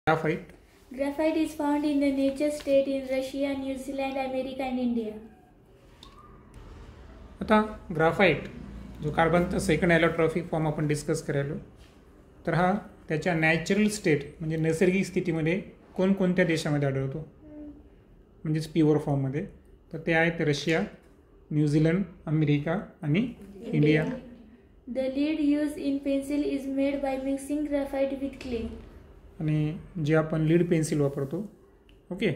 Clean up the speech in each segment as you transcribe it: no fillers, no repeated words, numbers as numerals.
Graphite. Graphite is found in the nature state in Russia, New Zealand, America and India. आता graphite जो कार्बनचा second ॲलोट्रॉफिक form आपण discuss करायलो, तर हा त्याच्या natural state म्हणजे नैसर्गिक स्थितीमध्ये कोणकोणत्या देशामध्ये आढळतो, म्हणजेच प्युअर फॉर्ममध्ये. तर ते आहेत रशिया, न्यूझीलंड, अमेरिका आणि India. The lead used in pencil is made by mixing graphite with clay. आणि जे आपण लीड पेन्सिल वापरतो, okay,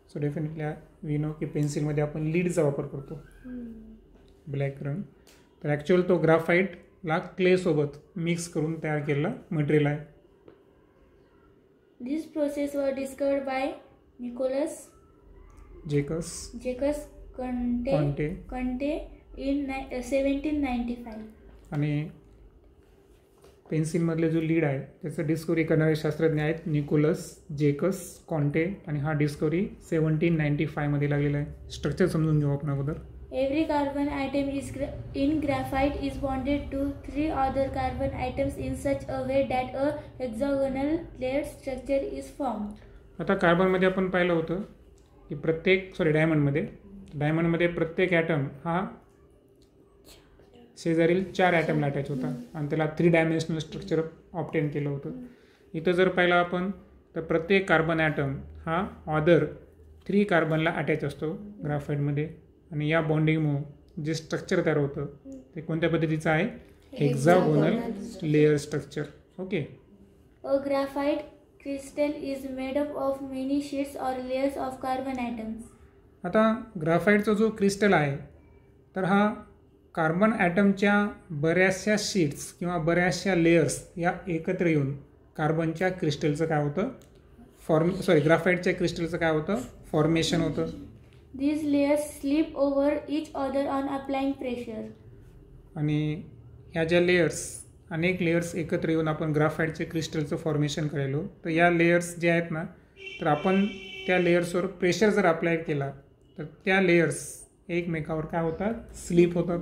so definitely we know की पेन्सिलमध्ये आपण लीडचा वापर करतो, ब्लॅक रंग. तर ॲक्च्युअल तो ग्राफाईटला क्लेसोबत मिक्स करून तयार केलेला मटेरियल आहे. This process was discovered by Nicholas Jacques Conte in 1795. आणि पेन्सिलमधले जो लीड आहे त्याचं डिस्कवरी करणारे शास्त्रज्ञ आहेत निकोलस जेकस कॉन्टे, आणि हा डिस्कवरी 1795 मध्ये लागलेला आहे. स्ट्रक्चर समजून घेऊ आपण अगोदर. Every carbon atom in graphite is bonded to 3 other carbon atoms in such a way that a hexagonal layered structure is formed. आता कार्बनमध्ये आपण पाहिलं होतं की डायमंडमध्ये प्रत्येक ॲटम हा शेजारील 4 ॲटमला अटॅच होता आणि त्याला 3 डायमेन्शनल स्ट्रक्चर ऑब्टेन केलं होतं. इथं जर पाहिलं आपण तर प्रत्येक कार्बन ॲटम हा ऑदर 3 कार्बनला अटॅच असतो ग्राफाईटमध्ये, आणि या बॉन्डिंगमुळे जे स्ट्रक्चर तयार होतं ते कोणत्या पद्धतीचं आहे, hexagonal layer structure. Okay. A graphite crystal is made up of many sheets or layers of carbon atoms. आता ग्राफाईटचा जो क्रिस्टल आहे तर हा कार्बन ॲटमच्या बऱ्याचशा शीट्स किंवा बऱ्याचशा लेयर्स या एकत्र येऊन कार्बनच्या क्रिस्टलचं काय होतं, ग्राफाईटच्या क्रिस्टलचं काय होतं, फॉर्मेशन होतं. These layers slip over each other on applying pressure. आणि ह्या ज्या अनेक लेयर्स एकत्र येऊन आपण ग्राफाईटचे क्रिस्टलचं फॉर्मेशन करायलो, तर या लेयर्स जे आहेत ना, तर आपण त्या लेयर्सवर प्रेशर जर अप्लाय केला तर त्या लेयर्स एकमेकावर काय होतात, स्लिप होतात.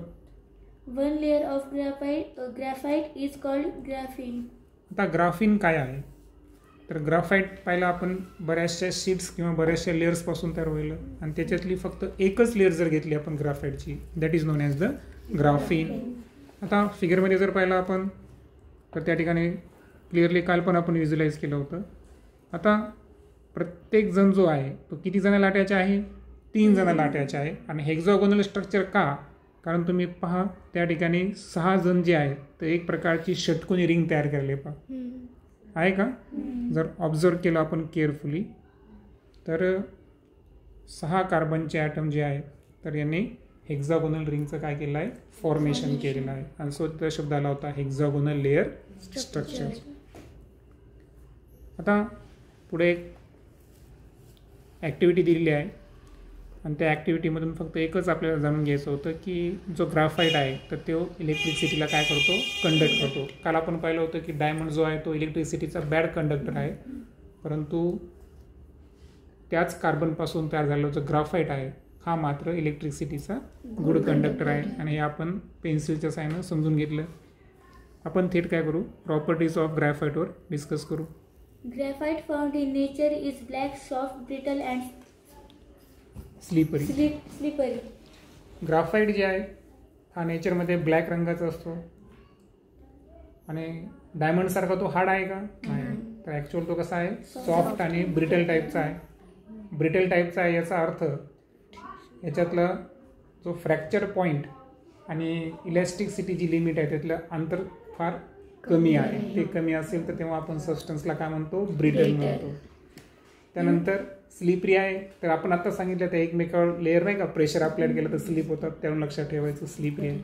One layer of graphite is called graphene. आता ग्राफीन काय आहे, तर ग्राफाईट पाहिलं आपण बऱ्याचशा शीट्स किंवा बऱ्याचशा लेयर्सपासून तयार होईल, आणि त्याच्यातली फक्त एकच लेयर जर घेतली आपण ग्राफाईटची, that is known as the graphene. आता फिगरमध्ये जर पाहिलं आपण तर त्या ठिकाणी क्लिअरली काल पण आपण व्हिज्युअलाइज केलं होतं. आता प्रत्येक जण जो आहे तो किती जणांना अटॅच आहे, 3 जणांना अटॅच आहे. आणि हेक्सागोनल स्ट्रक्चर का, कारण तुम्ही पहा त्या ठिकाणी 6 जण जे आहेत तर एक प्रकारची षटकोनी रिंग तयार करायला पहा, आहे का. जर ऑब्झर्व केलं आपण केअरफुली तर 6 कार्बनचे ॲटम जे आहेत तर यांनी हेक्सागोनल रिंगचं काय केलं आहे, फॉर्मेशन केलेलं आहे. आणि सो त्या शब्द आला होता हेक्सागोनल लेयर स्ट्रक्चर. आता पुढे एक ॲक्टिव्हिटी दिलेली आहे, आणि त्या ॲक्टिव्हिटीमधून फक्त एकच आपल्याला जाणून घ्यायचं होतं की जो ग्राफाईट आहे तर तो इलेक्ट्रिसिटीला काय करतो, कंडक्ट करतो. काल आपण पाहिलं होतं की डायमंड जो आहे तो इलेक्ट्रिसिटीचा बॅड कंडक्टर आहे, परंतु त्याच कार्बनपासून तयार झालेला जो ग्राफाईट आहे हा मात्र इलेक्ट्रिसिटीचा गुड कंडक्टर आहे. आणि हे आपण पेन्सिलच्या साहाय्यानं समजून घेतलं. आपण थेट काय करू, प्रॉपर्टीज ऑफ ग्राफाईटवर डिस्कस करू. Graphite found in nature is black, soft, brittle and slippery. Graphite जे आहे हा नेचरमध्ये ब्लॅक रंगाचा असतो, आणि डायमंडसारखा तो हार्ड आहे का, नाही. तर ॲक्च्युअल तो कसा आहे, सॉफ्ट आणि ब्रिटल टाईपचा आहे. ब्रिटल टाईपचा आहे याचा अर्थ याच्यातला जो फ्रॅक्चर पॉईंट आणि इलॅस्टिसिटी जी लिमिट आहे त्यातलं अंतर फार कमी आहे. ते कमी असेल तर तेव्हा आपण सबस्टन्सला काय म्हणतो, ब्रिटल म्हणतो. त्यानंतर स्लिपरी आहे, तर आपण आता सांगितलं त्या एकमेकावर लेअर नाही का प्रेशर अप्लाय केलं तर स्लिप होतात, त्यावर लक्षात ठेवायचं, स्लिपरी आहे.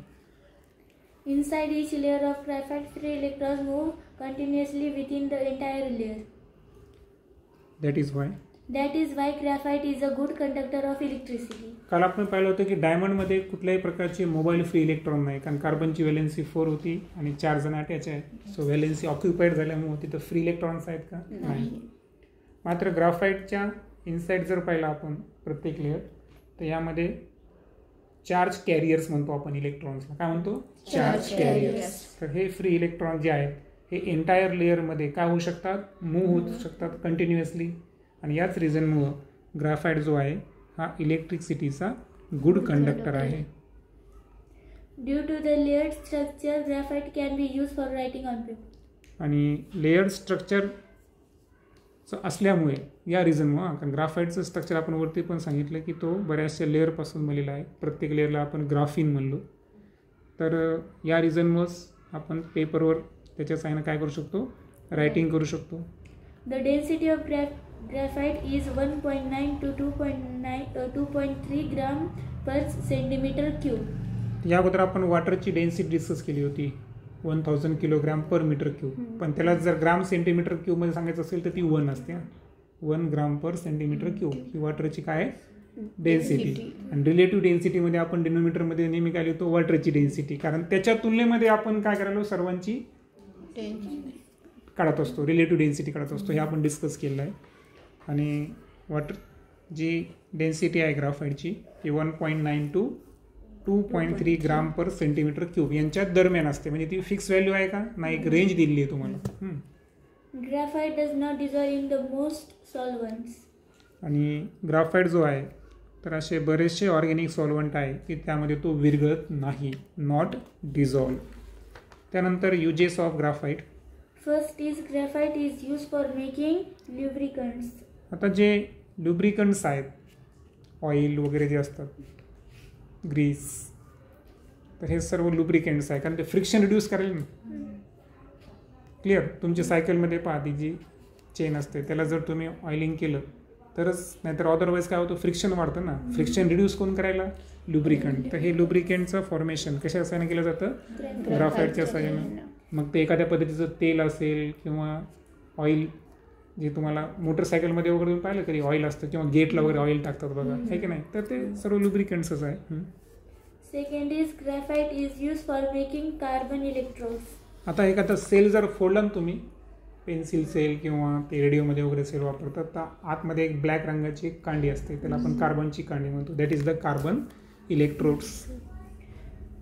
Inside each layer of graphite, 3 electrons move continuously within the entire layer. That is why graphite is a good conductor of electricity. काल आपण पाहिलं होतं की डायमंडमध्ये कुठल्याही प्रकारचे मोबाईल फ्री इलेक्ट्रॉन नाही, कारण कार्बनची व्हॅलेन्सी 4 होती आणि 4 जण अटॅच आहे. सो व्हॅलेन्सी ऑक्युपाईड झाल्यामुळे तिथं फ्री इलेक्ट्रॉन्स आहेत का, नाही. मात्र ग्राफाईटच्या इनसाईड जर पाहिलं आपण प्रत्येक लेअर, तर यामध्ये चार्ज कॅरियर्स म्हणतो आपण इलेक्ट्रॉन्सला, काय म्हणतो, चार्ज कॅरियर्स. तर हे फ्री इलेक्ट्रॉन जे आहेत हे एंटायर लेअरमध्ये काय होऊ शकतात, मूव्ह होऊ शकतात कंटिन्युअसली. आणि याच रिझनमुळं ग्राफाईट जो आहे हा इलेक्ट्रिसिटीचा गुड कंडक्टर आहे. Due to the layered structure, graphite can be used for writing on paper. आणि लेअर्ड स्ट्रक्चर असल्यामुळे या रिझनमुळं, कारण ग्राफाईटचं स्ट्रक्चर आपण वरती पण सांगितलं की तो बऱ्याचशा लेअरपासून बनलेला आहे. प्रत्येक लेअरला आपण ग्राफीन म्हणलो. तर या रिझनमुळंच आपण पेपरवर त्याच्या साहाय्यानं काय करू शकतो, रायटिंग करू शकतो. The density of graphite is 1.9 to 2.3 gram per centimeter cube. या अगोदर आपण वॉटरची डेन्सिटी डिस्कस केली होती 1000 किलोग्राम पर मीटर क्यूब. पण त्याला जर ग्राम सेंटीमीटर क्यूबमध्ये सांगायचं असेल तर ती 1 असते. 1 ग्राम पर सेंटीमीटर क्यूब ही वॉटरची काय आहे, डेन्सिटी. आणि रिलेटिव्ह डेन्सिटीमध्ये आपण डिनोमिनेटरमध्ये नेहमी काय लिहितो, वॉटरची डेन्सिटी. कारण त्याच्या तुलनेमध्ये आपण काय करायलो, सर्वांची काढत असतो, रिलेटिव्ह डेन्सिटी काढत असतो. हे आपण डिस्कस केलं आहे. आणि वॉटर जी डेन्सिटी आहे ग्राफाईटची ती 1.9 to 2.3 gram per centimetre cube यांच्यात दरम्यान असते. म्हणजे ती फिक्स व्हॅल्यू आहे का नाही, एक रेंज दिलेली आहे तुम्हाला. Graphite does not dissolve in the most solvents. आणि ग्राफाईट जो आहे तर असे बरेचसे ऑर्गॅनिक सॉल्वंट आहे की त्यामध्ये तो विरघळत नाही, नॉट डिझॉल्व. त्यानंतर uses of graphite. First is graphite is used for making lubricants. आता जे लुब्रिकंट्स आहेत, ऑइल वगैरे जे असतात, ग्रीस, तर हे सर्व लुब्रिकंट्स आहे कारण ते फ्रिक्शन रिड्यूस करेल ना. क्लिअर. तुमची सायकलमध्ये पहा ती जी चेन असते त्याला जर तुम्ही ऑइलिंग केलं तरच, नाहीतर अदरवाईज काय होतं, फ्रिक्शन वाढतं ना. फ्रिक्शन रिड्यूस कोण करायला, लुब्रिकंट. तर हे लुब्रिकंटचं फॉर्मेशन कशा साहाय्याने केलं जातं, ग्राफाईटच्या साहाय्याने. मग ते एखाद्या पद्धतीचं तेल असेल किंवा ऑइल, जे तुम्हाला मोटरसायकलमध्ये वगैरे तुम्ही पाहिलं कधी ऑइल असतं किंवा गेटला वगैरे ऑइल टाकतात बघा, आहे की नाही, तर ते सर्व लुब्रिकंट्सच आहे. Second is graphite is used for making carbon electrodes. आता एखादा सेल जर फोडला ना तुम्ही, पेन्सिल सेल किंवा ते रेडिओमध्ये वगैरे सेल वापरतात, तर आतमध्ये एक ब्लॅक रंगाची एक कांडी असते, त्याला आपण कार्बनची कांडी म्हणतो. That is the carbon electrodes.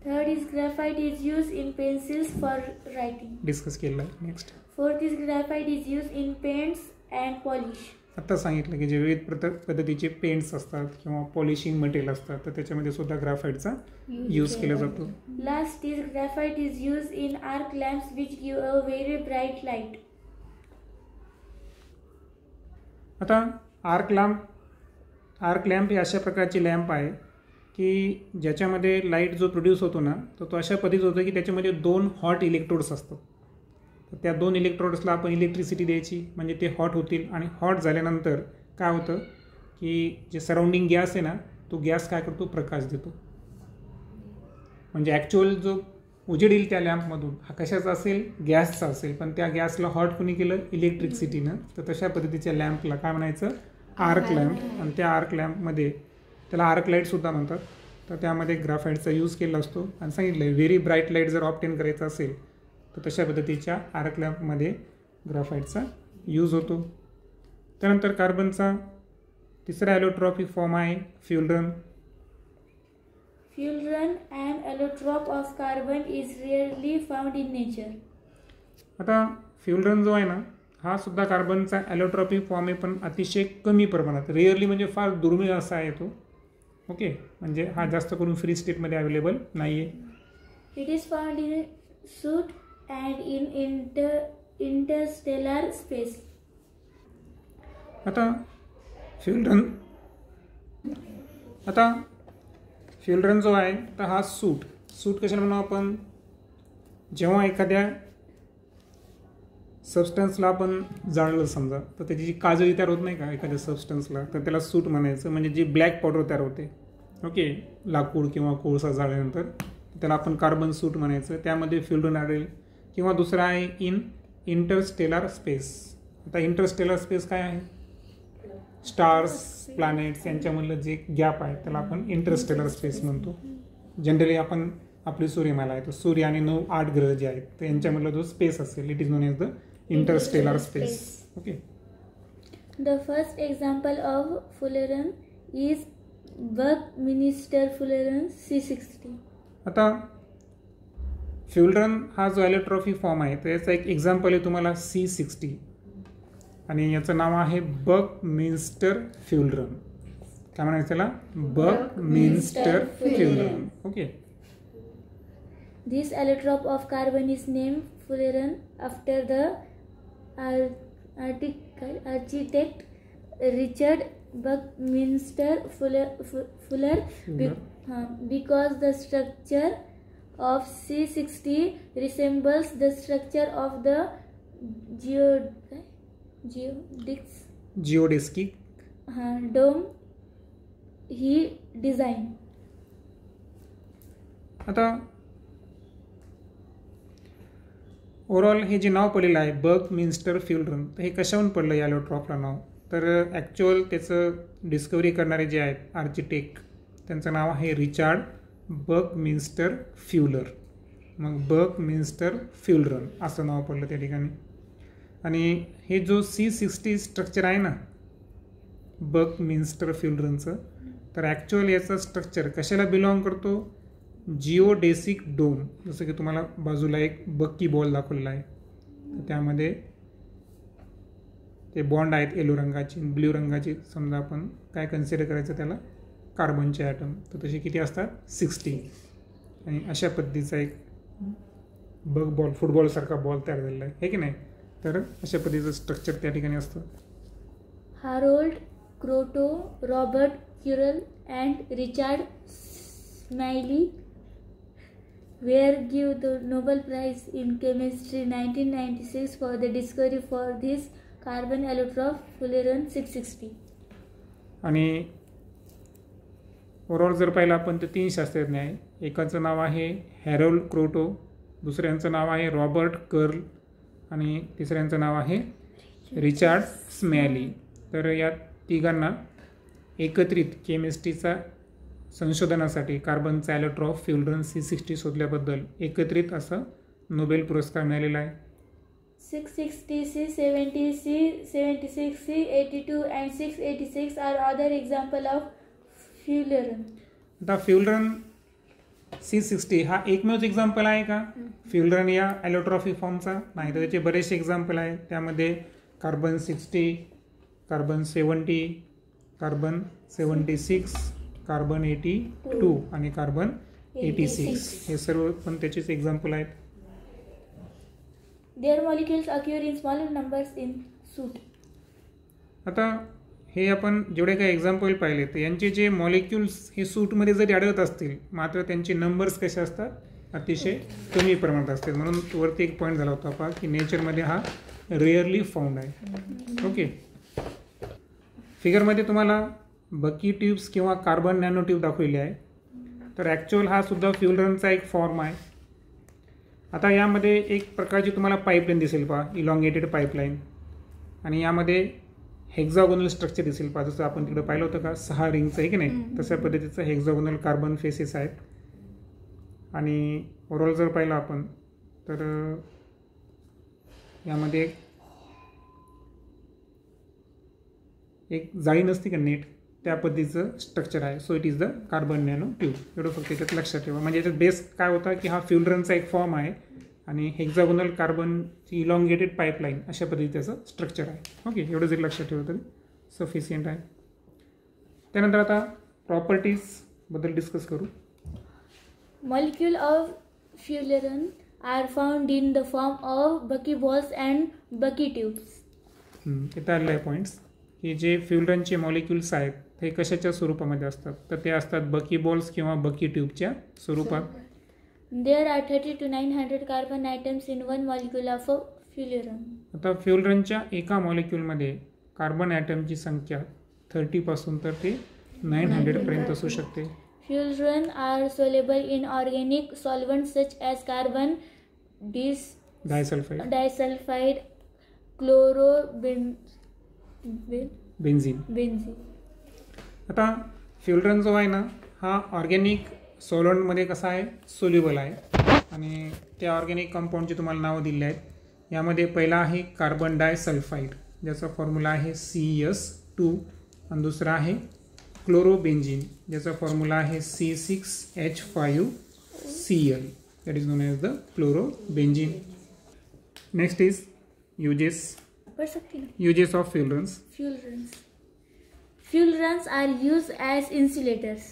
Third is graphite is used in pencils for writing. Discuss केलं आहे. Next. Fourth is graphite is used in paints and polish. आता सांगितलं की जे विविध पद्धतीचे पेंट्स असतात किंवा पॉलिशिंग मटेरियल असतात तर त्याच्यामध्ये सुद्धा ग्राफाईटचा यूज केला जातो. Last is graphite is used in arc lamps which give a very bright light. आता आर्क लॅम्प हे अशा प्रकारची लॅम्प आहे की ज्याच्यामध्ये लाईट जो प्रोड्यूस होतो ना तर तो अशा पद्धतीत होतो की त्याच्यामध्ये 2 हॉट इलेक्ट्रोड्स असतात. तर त्या 2 इलेक्ट्रोड्सला आपण इलेक्ट्रिसिटी द्यायची म्हणजे ते हॉट होतील. आणि हॉट झाल्यानंतर काय होतं की जे सराउंडिंग गॅस आहे ना तो गॅस काय करतो, प्रकाश देतो. म्हणजे ॲक्च्युअल जो उजेड येईल त्या लॅम्पमधून हा कशाचा असेल, गॅसचा असेल. पण त्या गॅसला हॉट कोणी केलं, इलेक्ट्रिसिटीनं. तर तशा पद्धतीच्या लॅम्पला काय म्हणायचं, आर्क लॅम्प. आणि त्या आर्क लॅम्पमध्ये त्याला आर्क लाईटसुद्धा म्हणतात. तर त्यामध्ये ग्राफाईटचा यूज केला असतो. आणि सांगितलं आहे व्हेरी ब्राईट लाईट जर ऑप्टेन करायचा असेल तर तशा पद्धतीच्या आर्क लॅम्पमध्ये ग्राफाईटचा यूज होतो. त्यानंतर कार्बनचा तिसरा ॲलोट्रॉपिक फॉर्म आहे फ्युलरन. Fullerene, an allotrope of carbon, is rarely found in nature. आता फ्युलरन जो आहे ना हा सुद्धा कार्बनचा ॲलोट्रॉपिक फॉर्म आहे पण अतिशय कमी प्रमाणात. रिअरली म्हणजे फार दुर्मिळ असा आहे तो. ओके. म्हणजे हा जास्त करून फ्री स्टेटमध्ये अवेलेबल नाही आहे. It is found in soot and in interstellar space. आता फ्युलरन जो आहे तर हा सूट कशाला म्हणू आपण, जेव्हा एखाद्या सबस्टन्सला आपण जाळलं समजा तर त्याची जी काजळी तयार होत नाही का एखाद्या सबस्टन्सला, तर त्याला सूट म्हणायचं. म्हणजे जी ब्लॅक पावडर तयार होते, ओके, लाकूड किंवा कोळसा जाळल्यानंतर त्याला आपण कार्बन सूट म्हणायचं. त्यामध्ये फ्युलरन आढळेल. किंवा दुसरा आहे इंटरस्टेलर स्पेस. आता इंटरस्टेलर स्पेस काय आहे, स्टार्स, प्लॅनेट्स यांच्यामधलं जे गॅप आहे त्याला आपण इंटरस्टेलर स्पेस म्हणतो. जनरली आपण आपली सूर्यमाला आहे तर सूर्य आणि 9-8 ग्रह जे आहेत तर यांच्यामधला जो स्पेस असेल it is known as the interstellar space. Okay. The first example of fullerene is Buckminster Fullerene C60. आता फ्युलरन हा जो ॲलोट्रॉफी फॉर्म आहे तर याचा एक एक्झाम्पल आहे तुम्हाला C60 आणि याचं नाव आहे बकमिन्स्टर फ्युलरन. काय म्हणायचं त्याला? बकमिन्स्टर फ्युलरन. Okay. This allotrope of carbon is named fullerene after the architect Richard Buckminster Fuller because the structure of C60 resembles the structure of the जिओडेस्किक dome he designed. आता ओव्हरऑल हे जे नाव पडलेलं आहे बकमिन्स्टर फ्युलरन तर हे कशाहून पडलं या ॲलोट्रॉफला नाव? तर ॲक्च्युअल त्याचं डिस्कवरी करणारे जे आहेत आर्किटेक्ट त्यांचं नाव आहे रिचार्ड बकमिन्स्टर फ्युलर. मग बकमिन्स्टर फ्युलरन असं नाव पडलं त्या ठिकाणी. आणि हे जो C60 स्ट्रक्चर आहे ना बकमिन्स्टर फ्युलरनचं तर ॲक्च्युअल याचं स्ट्रक्चर कशाला बिलॉंग करतो? जिओडेसिक डोम. जसं की तुम्हाला बाजूला एक बक्की बॉल दाखवलेला आहे तर त्यामध्ये ते बॉन्ड आहेत येलो रंगाची ब्ल्यू रंगाची. समजा आपण काय कन्सिडर करायचं त्याला कार्बनचे ॲटम तर तसे किती असतात? 60. आणि अशा पद्धतीचा एक बग बॉल फुटबॉलसारखा बॉल तयार झालेला आहे की नाही? तर अशा पद्धतीचं स्ट्रक्चर त्या ठिकाणी असतं. Harold Kroto, Robert Currell and Richard Smiley were given the Nobel Prize in Chemistry 1996 for the discovery for this carbon allotrope fullerene 660. आणि ओव्हरऑल जर पाहिलं आपण तर 3 शास्त्रज्ञ आहे. एकाचं नाव आहे हॅरोल्ड क्रोटो, दुसऱ्यांचं नाव आहे रॉबर्ट कर्ल आणि तिसऱ्यांचं नाव आहे रिचार्ड स्मॅली. तर या तिघांना एकत्रित केमिस्ट्रीचा संशोधनासाठी कार्बनचा ॲलोट्रॉप फ्युलरन C60 शोधल्याबद्दल एकत्रित असं नोबेल पुरस्कार मिळालेला आहे. 660C, 70C, 76C, 82 and 686 are other example of fullerene. आता फ्युलरन C60 हा एकमेवच एक्झाम्पल आहे का फ्युलरन या ॲलोट्रॉफी फॉर्मचा? नाही, तर त्याचे बरेचसे एक्झाम्पल आहे. त्यामध्ये कार्बन 60, कार्बन 70, कार्बन 76, कार्बन 82 आणि कार्बन 86 हे सर्व पण त्याचेच एक्झाम्पल आहेत. Their molecules occur in smaller numbers in soot. आता हे आपण जेवढे काही एक्झाम्पल पाहिले तर यांचे जे मॉलिक्युल्स हे सूटमध्ये जरी आढळत असतील मात्र त्यांचे नंबर्स कसे असतात? अतिशय कमी प्रमाणात असतात. म्हणून वरती एक पॉईंट झाला होता पहा की नेचरमध्ये हा रेअरली फाउंड आहे. ओके. फिगरमध्ये तुम्हाला बकी ट्यूब्स किंवा कार्बन नॅनो ट्यूब दाखवलेली आहे. तर ॲक्च्युअल हा सुद्धा फ्युलरनचा एक फॉर्म आहे. आता यामध्ये एक प्रकारची तुम्हाला पाईपलाईन दिसेल पहा, इलॉंगेटेड पाईपलाईन. आणि यामध्ये हेक्झागोनल स्ट्रक्चर दिसेल पहा, जसं आपण तिकडे पाहिलं होतं का 6 रिंगचं आहे की नाही, तशा पद्धतीचं हेक्झागोनल कार्बन फेसेस आहेत. आणि ओव्हरऑल जर पाहिलं आपण तर यामध्ये एक जाळी नसते का नेट, त्या पद्धतीचं स्ट्रक्चर आहे. So it is the carbon nano tube. एवढं फक्त याच्यात लक्षात ठेवा. म्हणजे याच्यात बेस काय होता की हा फ्युलरनचा एक फॉर्म आहे आणि हेक्झागोनल कार्बनची इलॉंगेटेड पाईपलाईन अशा पद्धतीचं स्ट्रक्चर आहे. ओके, एवढं जरी लक्षात ठेवलं तरी सफिशियंट आहे. त्यानंतर आता प्रॉपर्टीजबद्दल डिस्कस करू. Molecule of fullerene are found in the form of buckyballs and bucky tubes. इथं आलेलं आहे पॉईंट्स की जे फ्युलरनचे मॉलिक्युल्स आहेत ते कशाच्या स्वरूपामध्ये असतात? तर ते असतात बकी बॉल्स किंवा बकी ट्यूबच्या स्वरूपात. There are 30 to 900 carbon atoms in one molecule of fullerene. आता फ्युलरनच्या एका मॉलिक्युलमध्ये कार्बन ॲटमची संख्या 30 पासून तर ते 900 पर्यंत असू शकते. Fullerene are soluble in organic solvents such as carbon disulfide, benzene. आता फ्युलरन जो आहे ना हा ऑर्गॅनिक सॉल्व्हंटमध्ये कसा आहे? सोल्युबल आहे. आणि त्या ऑर्गॅनिक कंपाऊंडची तुम्हाला नावं दिली आहेत. यामध्ये पहिला आहे कार्बन डायसल्फाईड ज्याचा फॉर्म्युला आहे CS2 आणि दुसरा आहे क्लोरोबेन्झीन ज्याचा फॉर्म्युला आहे C6H5Cl. that is known as the chlorobenzene. Next is uses of fuel runs. Fuel runs are used as insulators.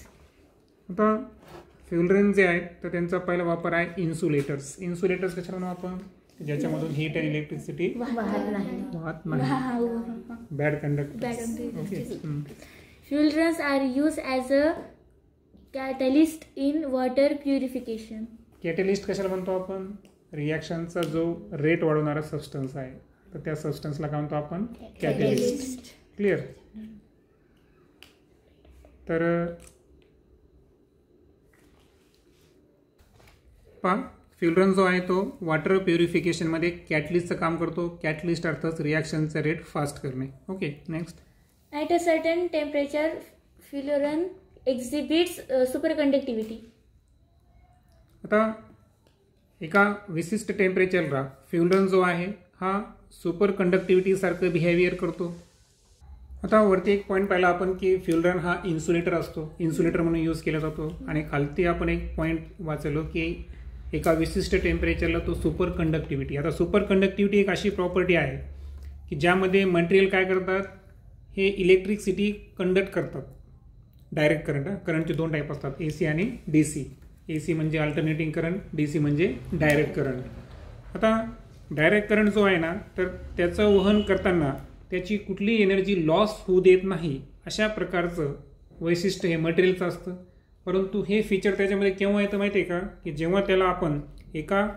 आता फ्युल रन जे आहेत तर त्यांचा पहिला वापर आहे इन्सुलेटर्स. इन्सुलेटर्स कशाला आपण ज्याच्यामधून हीट अँड इलेक्ट्रिसिटी वाहत नाही. Bad conductor. Okay. Fuel runs are used as a catalyst in water purification. Catalyst कशाला म्हणतो आपण? रिॲक्शनचा जो रेट वाढवणारा सबस्टन्स आहे तर त्या सबस्टन्सला काय म्हणतो आपण? कॅटलिस्ट. क्लिअर? तर पहा फ्युल रन जो आहे तो वॉटर प्युरिफिकेशनमध्ये कॅटलिस्टचं काम करतो. कॅटलिस्ट अर्थात रिॲक्शनचा रेट फास्ट करणे. Okay. Next. At a certain temperature, fuel run exhibits superconductivity. आता एका विशिष्ट टेम्परेचरला फ्युल रन जो आहे हा सुपर कंडक्टिव्हिटी सारखं बिहेवियर करतो. आता वरती एक पॉईंट पाहिला आपण की फ्युल रन हा इन्सुलेटर असतो, इन्सुलेटर म्हणून यूज केला जातो. आणि खालती आपण एक पॉईंट वाचलो की एका विशिष्ट टेम्परेचरला तो सुपर कंडक्टिव्हिटी. आता सुपर कंडक्टिव्हिटी एक अशी प्रॉपर्टी आहे की ज्यामध्ये मटेरियल काय करतात, हे इलेक्ट्रिसिटी कंडक्ट करतात. डायरेक्ट करंट, करंटचे दोन टाईप असतात, AC आणि DC. AC म्हणजे अल्टरनेटिंग करंट, DC म्हणजे डायरेक्ट करंट. आता डायरेक्ट करंट जो आहे ना तर त्याचं वहन करताना त्याची कुठली एनर्जी लॉस होऊ देत नाही अशा प्रकारचं वैशिष्ट्य हे मटेरियलचं असतं. परंतु हे फीचर त्याच्यामध्ये केव्हा येतं माहिती आहे का, की जेव्हा त्याला आपण एका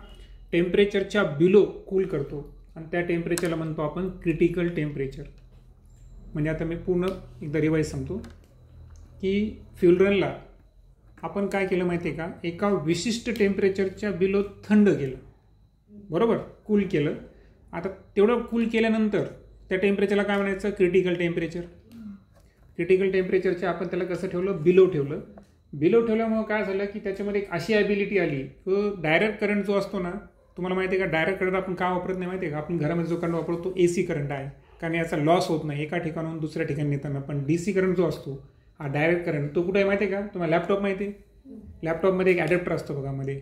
टेम्परेचरच्या बिलो कूल करतो आणि त्या टेम्परेचरला म्हणतो आपण क्रिटिकल टेम्परेचर. म्हणजे आता मी पूर्ण एकदा रिवाईज सांगतो की फ्युल रनला आपण काय केलं माहिती आहे का, एका विशिष्ट टेम्परेचरच्या बिलो थंड केलं, बरोबर, कूल केलं. आता तेवढं कूल केल्यानंतर त्या टेम्परेचरला काय म्हणायचं, क्रिटिकल टेम्परेचर. क्रिटिकल टेम्परेचरच्या आपण त्याला कसं ठेवलं, बिलो ठेवलं. बिलो ठेवल्यामुळं काय झालं की त्याच्यामध्ये एक अशी ॲबिलिटी आली की डायरेक्ट करंट जो असतो ना, तुम्हाला माहिती आहे का डायरेक्ट करंट आपण का वापरत नाही माहिती आहे का, आपण घरामध्ये जो करंट वापरतो तो AC करंट आहे, कारण याचा लॉस होत नाही एका ठिकाणाहून दुसऱ्या ठिकाणी नेताना. पण DC करंट जो असतो हा डायरेक्ट करंट तो कुठे आहे माहिती आहे का, तुम्हाला लॅपटॉप माहिती आहे, लॅपटॉपमध्ये एक ॲडॅप्टर असतो बघा मध्ये,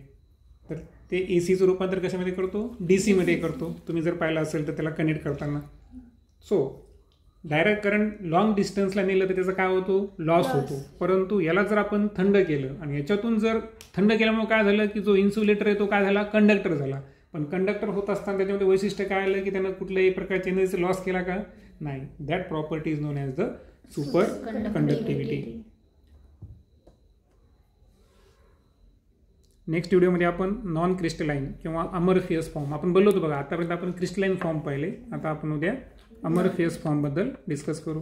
तर ते ACचं रूपांतर कशामध्ये करतो, DC मध्ये करतो. तुम्ही जर पाहिलं असेल तर त्याला कनेक्ट करताना. सो डायरेक्ट करंट लॉंग डिस्टन्सला नेलं तर त्याचा काय होतो, लॉस होतो. परंतु याला जर आपण थंड केलं आणि याच्यातून जर थंड केल्यामुळे काय झालं की जो इन्सुलेटर आहे तो काय झाला, कंडक्टर झाला. पण कंडक्टर होत असताना त्याच्यामध्ये वैशिष्ट्य काय आलं की त्यानं कुठल्याही प्रकारची एनर्जी लॉस केला का, नाही. That property is known as the super conductivity. Next व्हिडिओमध्ये आपण नॉन क्रिस्टलाइन किंवा अमरफियस फॉर्म आपण बोललो होतो बघा. आतापर्यंत आपण क्रिस्टलाइन फॉर्म पाहिले, आता आपण उद्या अमरफियस फॉर्मबद्दल डिस्कस करू.